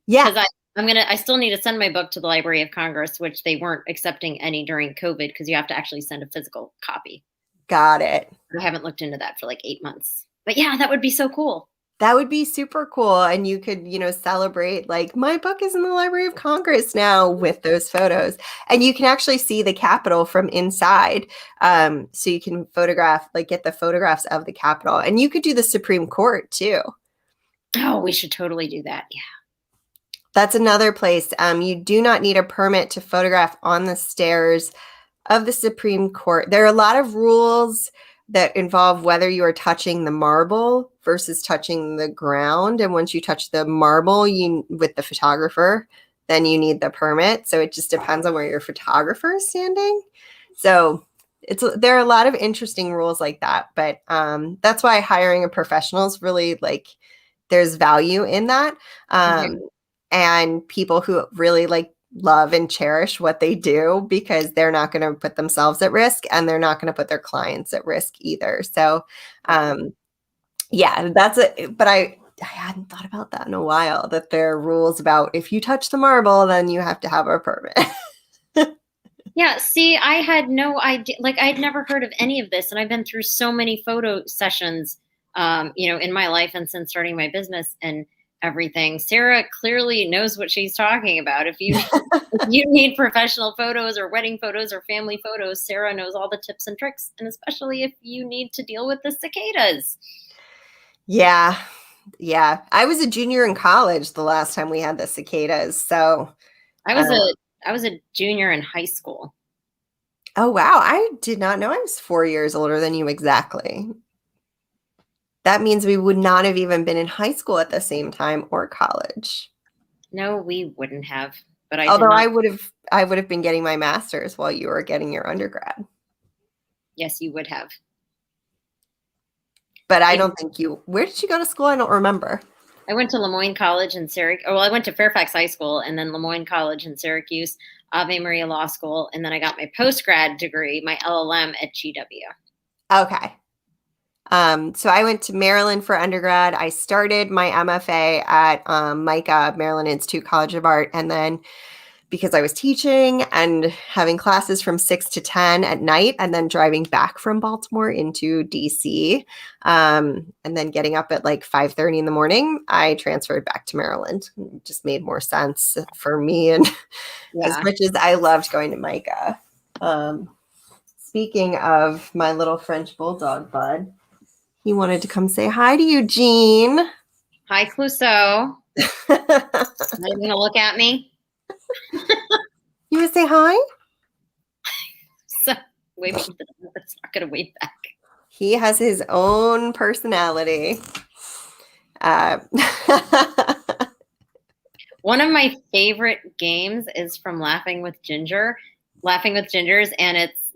Yeah, because I still need to send my book to the Library of Congress, which they weren't accepting any during COVID because you have to actually send a physical copy. Got it. I haven't looked into that for like 8 months, but yeah, that would be so cool. That would be super cool. And you could, celebrate like my book is in the Library of Congress now with those photos. And you can actually see the Capitol from inside. So you can get the photographs of the Capitol. And you could do the Supreme Court too. Oh, we should totally do that. Yeah. That's another place. You do not need a permit to photograph on the stairs of the Supreme Court. There are a lot of rules that involve whether you are touching the marble versus touching the ground. And once you touch the marble with the photographer, then you need the permit. So it just depends on where your photographer is standing. So there are a lot of interesting rules like that. But that's why hiring a professional is really there's value in that. And people who really love and cherish what they do because they're not going to put themselves at risk and they're not going to put their clients at risk either. So, that's it. But I hadn't thought about that in a while, that there are rules about if you touch the marble, then you have to have a permit. Yeah. See, I had no idea. I'd never heard of any of this. And I've been through so many photo sessions, in my life and since starting my business and everything. Sarah clearly knows what she's talking about. If you need professional photos or wedding photos or family photos, Sarah knows all the tips and tricks, and especially if you need to deal with the cicadas. Yeah. I was a junior in college the last time we had the cicadas. So I was a junior in high school. Oh, wow. I did not know I was 4 years older than you exactly. That means we would not have even been in high school at the same time or college. No, we wouldn't have. But I would have been getting my master's while you were getting your undergrad. Yes, you would have. But I don't think where did you go to school? I don't remember. I went to Lemoyne College in Syracuse. Well, I went to Fairfax High School and then Lemoyne College in Syracuse, Ave Maria Law School. And then I got my postgrad degree, my LLM at GW. Okay. So I went to Maryland for undergrad. I started my MFA at MICA, Maryland Institute College of Art. And then because I was teaching and having classes from 6 to 10 at night and then driving back from Baltimore into DC and then getting up at 5:30 in the morning, I transferred back to Maryland. It just made more sense for me. And as much as I loved going to MICA. Speaking of my little French bulldog bud, he wanted to come say hi to you, Jean. Hi, Clouseau. Are you going to look at me? You want to say hi? So, wave at the dog. It's not going to wave back. He has his own personality. One of my favorite games is from Laughing with Gingers, and it's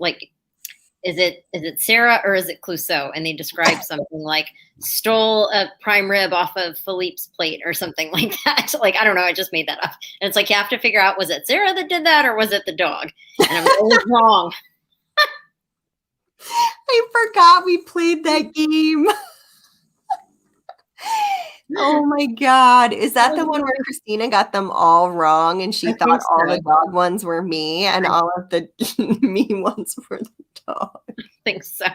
is it Sarah or is it Clouseau? And they describe something like stole a prime rib off of Philippe's plate or something like that. I don't know. I just made that up. And it's you have to figure out, was it Sarah that did that or was it the dog? And I'm always wrong. I forgot we played that game. Oh my God. Is that the one where Christina got them all wrong and she thought all the dog ones were me and all of the me ones were the dog? I think so.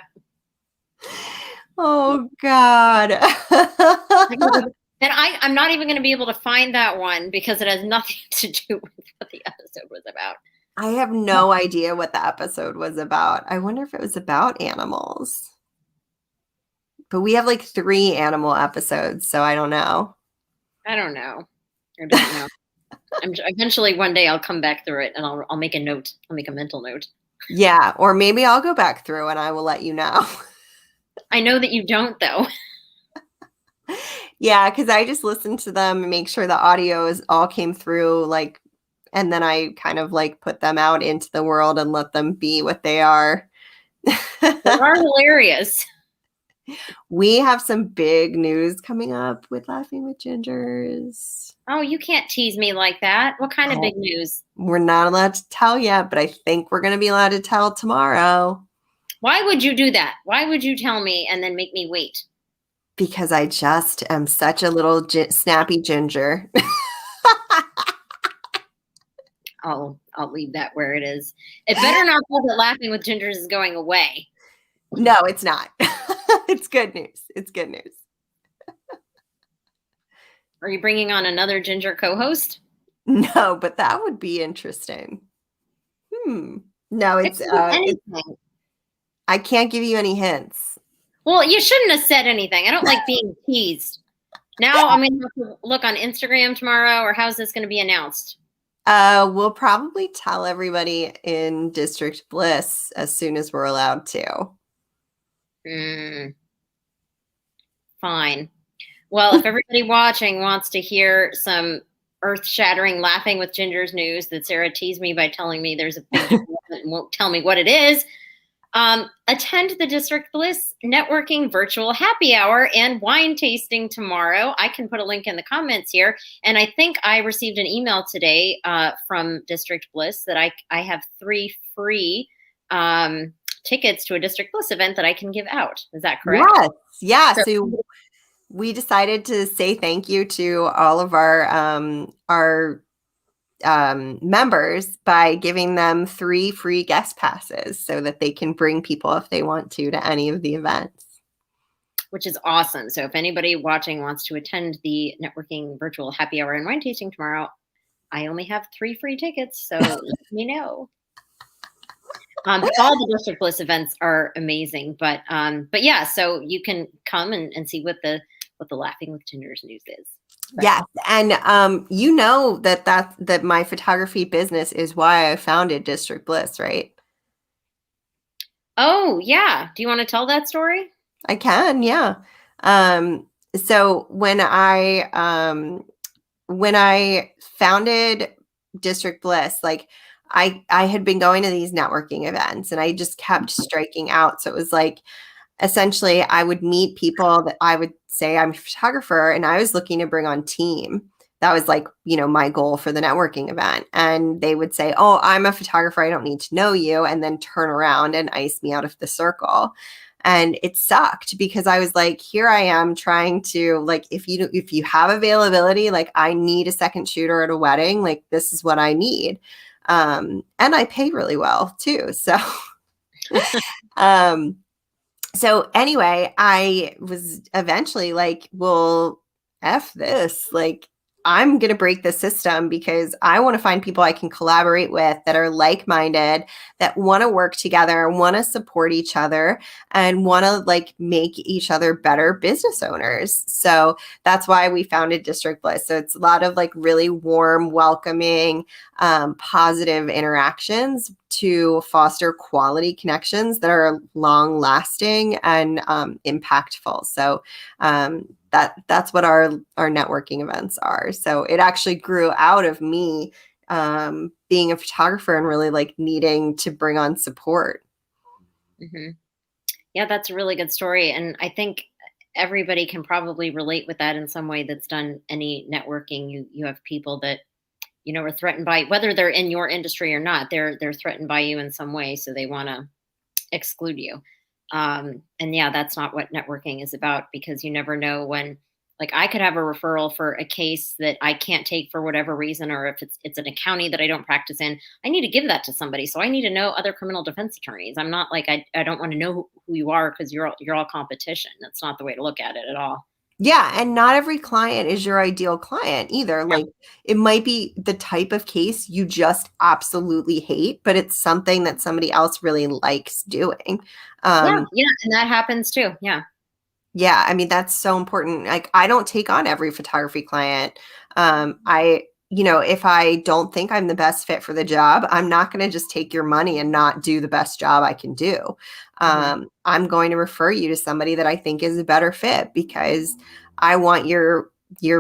Oh God. And I'm not even going to be able to find that one because it has nothing to do with what the episode was about. I have no idea what the episode was about. I wonder if it was about animals. But we have like 3 animal episodes, so I don't know. I don't know. I don't know. Eventually one day I'll come back through it and I'll make a note. I'll make a mental note. Yeah, or maybe I'll go back through and I will let you know. I know that you don't though. Yeah, because I just listened to them and make sure the audio is all came through, like, and then I kind of like put them out into the world and let them be what they are. They are hilarious. We have some big news coming up with Laughing with Gingers. Oh, you can't tease me like that. What kind of big news? We're not allowed to tell yet, but I think we're going to be allowed to tell tomorrow. Why would you do that? Why would you tell me and then make me wait? Because I just am such a little snappy ginger. I'll leave that where it is. It better not be that Laughing with Gingers is going away. No, it's not. It's good news. It's good news. Are you bringing on another ginger co-host? No, but that would be interesting. No, it's anything. I can't give you any hints. Well, you shouldn't have said anything. I don't like being teased. Now I'm going to have to look on Instagram tomorrow, or how's this going to be announced? We'll probably tell everybody in District Bliss as soon as we're allowed to. Fine. Well, if everybody watching wants to hear some earth-shattering Laughing with Gingers news that Sara teased me by telling me there's a big and won't tell me what it is, attend the District Bliss networking virtual happy hour and wine tasting tomorrow. I can put a link in the comments here. And I think I received an email today from District Bliss that I have 3 free tickets to a District Bliss event that I can give out. Is that correct? Yes. Yeah. So we decided to say thank you to all of our members by giving them 3 free guest passes so that they can bring people if they want to any of the events. Which is awesome. So if anybody watching wants to attend the networking virtual happy hour and wine tasting tomorrow, I only have 3 free tickets, so let me know. All the District Bliss events are amazing, but yeah, so you can come and see what the Laughing with Gingers news is. Right. Yes, and you know that my photography business is why I founded District Bliss, right? Oh yeah, do you want to tell that story? I can, yeah. So when I founded District Bliss, like I had been going to these networking events and I just kept striking out. So it was like, essentially I would meet people that I would say I'm a photographer and I was looking to bring on team. That was like, my goal for the networking event. And they would say, oh, I'm a photographer. I don't need to know you. And then turn around and ice me out of the circle. And it sucked because I was like, here I am trying to, like, if you have availability, like I need a second shooter at a wedding, like this is what I need. And I pay really well too. So, so anyway, I was eventually like, well, F this, like, I'm going to break the system because I want to find people I can collaborate with that are like-minded, that want to work together, want to support each other, and want to like make each other better business owners. So that's why we founded District Bliss. So it's a lot of like really warm, welcoming, positive interactions to foster quality connections that are long lasting and impactful. So that's what our networking events are. So it actually grew out of me being a photographer and really like needing to bring on support. Mm-hmm. Yeah, that's a really good story. And I think everybody can probably relate with that in some way that's done any networking. You have people that, are threatened by, whether they're in your industry or not, they're threatened by you in some way. So they want to exclude you. And yeah, that's not what networking is about, because you never know when, like, I could have a referral for a case that I can't take for whatever reason, or if it's in a county that I don't practice in, I need to give that to somebody. So I need to know other criminal defense attorneys. I'm not like, I don't want to know who you are because you're all competition. That's not the way to look at it at all. Yeah, and not every client is your ideal client either. Yeah. Like it might be the type of case you just absolutely hate, but it's something that somebody else really likes doing. Yeah, Um, yeah, and that happens too. Yeah. yeah, I mean, that's so important. Like, I don't take on every photography client. If I don't think I'm the best fit for the job, I'm not going to just take your money and not do the best job I can do. Hmm. I'm going to refer you to somebody that I think is a better fit because I want your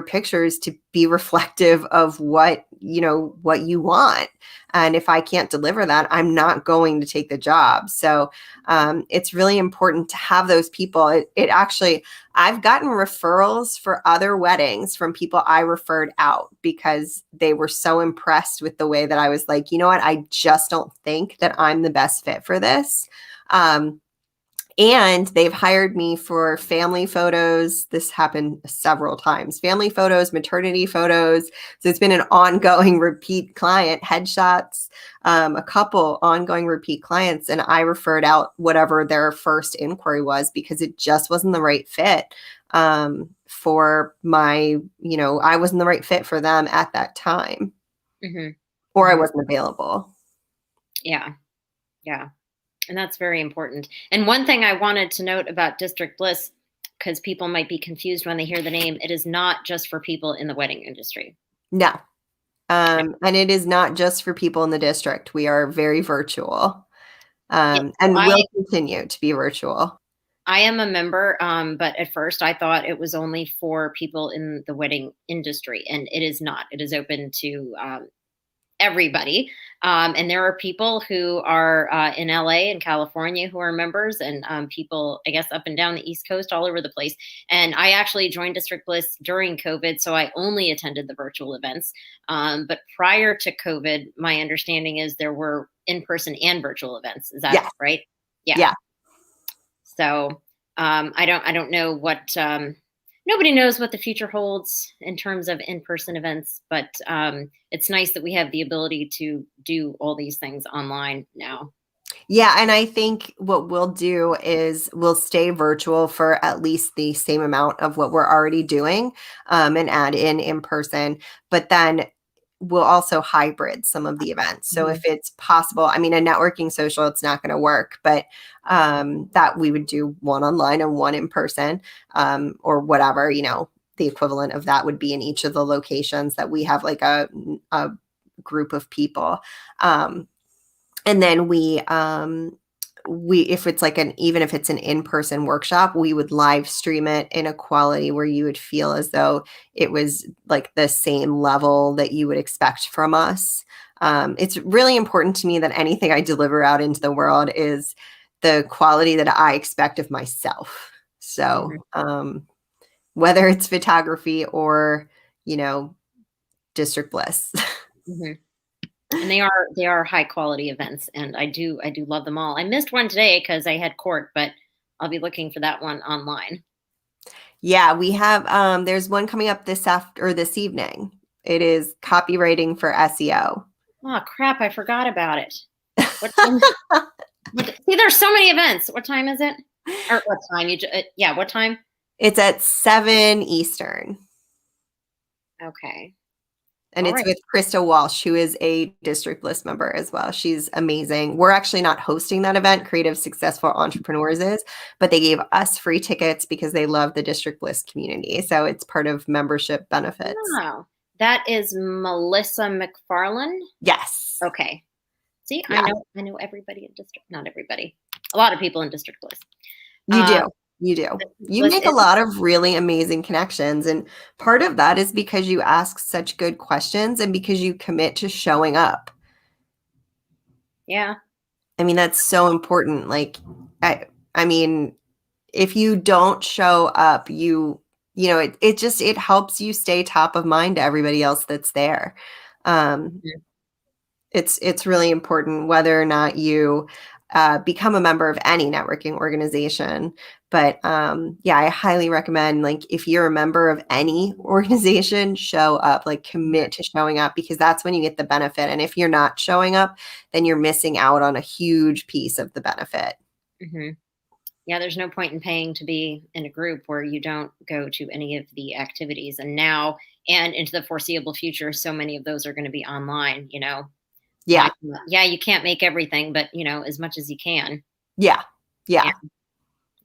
pictures to be reflective of what you want. And if I can't deliver that, I'm not going to take the job. So it's really important to have those people. It actually, I've gotten referrals for other weddings from people I referred out because they were so impressed with the way that I was like, you know what, I just don't think that I'm the best fit for this. Um, and they've hired me for family photos. This happened several times. Family photos, maternity photos. So it's been an ongoing repeat client, headshots, a couple ongoing repeat clients. And I referred out whatever their first inquiry was because it just wasn't the right fit for I wasn't the right fit for them at that time, Hmm. or I Hmm. wasn't available. Yeah. Yeah. And that's very important. And one thing I wanted to note about District Bliss, because people might be confused when they hear the name, it is not just for people in the wedding industry. No. No. And it is not just for people in the district. We are very virtual, Yeah, so and will continue to be virtual. I am a member, but at first I thought it was only for people in the wedding industry, and it is not. It is open to everybody. And there are people who are in LA and California who are members, and people, I guess, up and down the East Coast, all over the place. And I actually joined District Bliss during COVID, so I only attended the virtual events. But prior to COVID, my understanding is there were in person and virtual events. Is that Yes. right? Yeah. Yeah. So I don't know what nobody knows what the future holds in terms of in-person events, but it's nice that we have the ability to do all these things online now. Yeah, and I think what we'll do is we'll stay virtual for at least the same amount of what we're already doing, and add in person. But then we'll also hybrid some of the events. So if Mhm. it's possible, I mean, a networking social, it's not going to work, but that we would do one online and one in person, or whatever, the equivalent of that would be in each of the locations that we have like a group of people. And then we if it's like even if it's an in-person workshop, we would live stream it in a quality where you would feel as though it was like the same level that you would expect from us. It's really important to me that anything I deliver out into the world is the quality that I expect of myself. So Mhm. whether it's photography or you know district bliss. Mhm. And they are high quality events, and I do love them all. I missed one today because I had court, but I'll be looking for that one online. Yeah, we have there's one coming up this evening. It is copywriting for SEO. Oh crap! I forgot about it. What time? See, there's so many events. What time is it? Or what time? Yeah. What time? It's at 7 Eastern. Okay. And All it's right. with Krista Walsh, who is a District Bliss member as well. She's amazing. We're actually not hosting that event, Creative Successful Entrepreneurs is, but they gave us free tickets because they love the District Bliss community. So it's part of membership benefits. Wow. That is Melissa McFarland. Yes. Okay. See, I Yeah, know everybody in district. Not everybody. A lot of people in District Bliss. you Um, do. You do. You Bliss make a is, lot of really amazing connections. And part of that is because you ask such good questions and because you commit to showing up. yeah. I mean, that's so important. Like, I mean, if you don't show up, it helps you stay top of mind to everybody else that's there. Um, Mhm. it's really important whether or not you become a member of any networking organization. But yeah, I highly recommend, like, if you're a member of any organization, show up, like commit to showing up, because that's when you get the benefit. And if you're not showing up, then you're missing out on a huge piece of the benefit. Mhm. Yeah, there's no point in paying to be in a group where you don't go to any of the activities. And now and into the foreseeable future, so many of those are going to be online, Why? Yeah. Yeah, you can't make everything, but as much as you can. Yeah. Yeah. Yeah.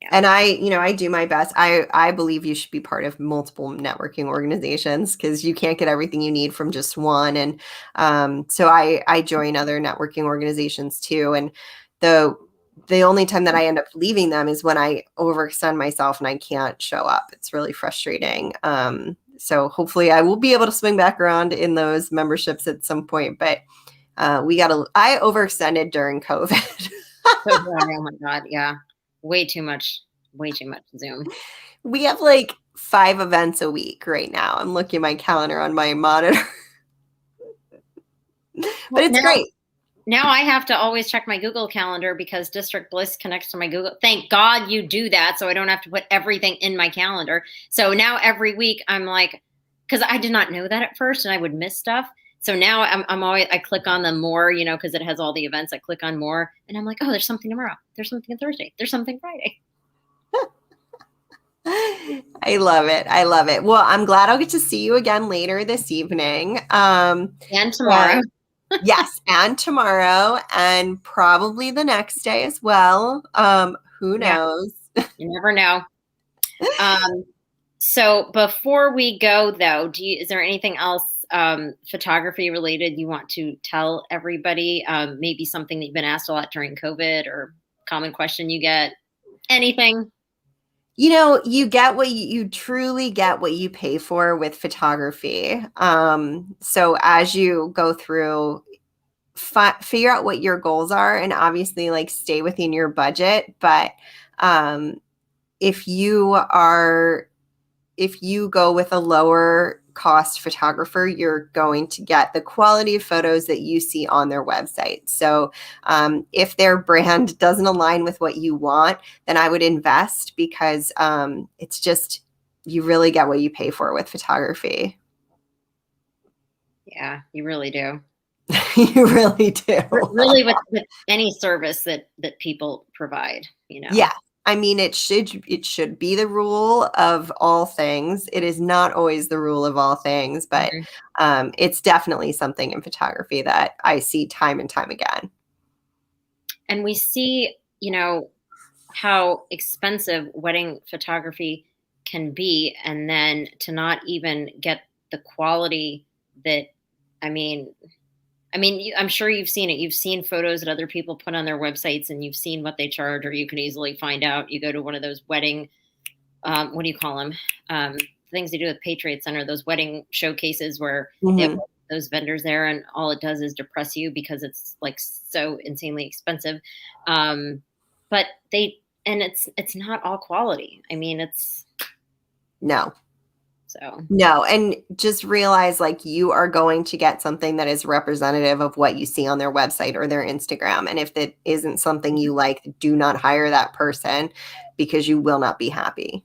Yeah. And I do my best. I believe you should be part of multiple networking organizations because you can't get everything you need from just one. And so I join other networking organizations too. And the only time that I end up leaving them is when I overextend myself and I can't show up. It's really frustrating. So hopefully I will be able to swing back around in those memberships at some point. But I overextended during COVID. So dry. Oh my God. Yeah. Way too much Zoom. We have like 5 events a week right now. I'm looking at my calendar on my monitor. But it's great. Now I have to always check my Google Calendar because District Bliss connects to my Google. Thank God you do that, so I don't have to put everything in my calendar. So now every week I'm like, because I did not know that at first, and I would miss stuff. So now I'm always, I click on the more, because it has all the events. I click on more, and I'm like, oh, there's something tomorrow. There's something on Thursday. There's something Friday. I love it. I love it. Well, I'm glad I'll get to see you again later this evening. And tomorrow. Yes, and tomorrow, and probably the next day as well. Who knows? You never know. So before we go, though, is there anything else photography related you want to tell everybody? Maybe something that you've been asked a lot during COVID, or common question you get? Anything? You get you truly get what you pay for with photography. So as you go through, figure out what your goals are, and obviously like stay within your budget. But if you go with a lower cost photographer, you're going to get the quality of photos that you see on their website. So if their brand doesn't align with what you want, then I would invest, because it's just, you really get what you pay for with photography. Yeah, you really do. You really do. Really, with any service that people provide, Yeah. I mean, it should be the rule of all things. It is not always the rule of all things, but it's definitely something in photography that I see time and time again. And we see, how expensive wedding photography can be, and then to not even get the quality that, I'm sure you've seen it. You've seen photos that other people put on their websites, and you've seen what they charge, or you can easily find out. You go to one of those wedding, what do you call them? Things they do at Patriot Center, those wedding showcases where they have those vendors there, and all it does is depress you because it's like so insanely expensive. But it's not all quality. It's No. so. No, and just realize like you are going to get something that is representative of what you see on their website or their Instagram. And if that isn't something you like, do not hire that person, because you will not be happy.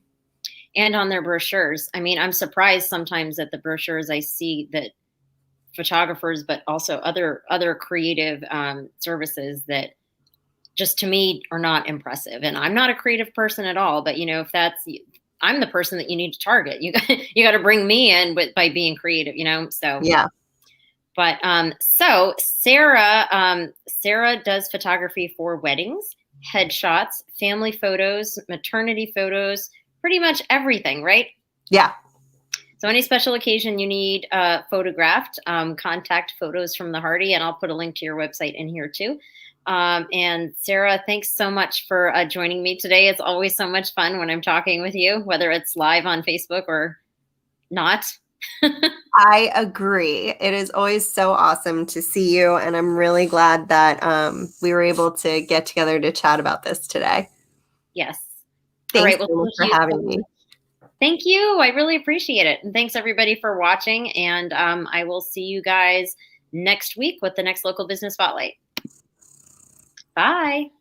And on their brochures. I'm surprised sometimes at the brochures I see that photographers, but also other creative services that just to me are not impressive. And I'm not a creative person at all, but if I'm the person that you need to target. You got to bring me in by being creative, so. Yeah. But so Sara does photography for weddings, headshots, family photos, maternity photos, pretty much everything, right? Yeah. So any special occasion you need photographed, contact Photos from the Harty, and I'll put a link to your website in here too. And Sara, thanks so much for joining me today. It's always so much fun when I'm talking with you, whether it's live on Facebook or not. I agree. It is always so awesome to see you. And I'm really glad that we were able to get together to chat about this today. Yes. Thanks so much for having me. Thank you. I really appreciate it. And thanks everybody for watching. And I will see you guys next week with the next Local Business Spotlight. Bye.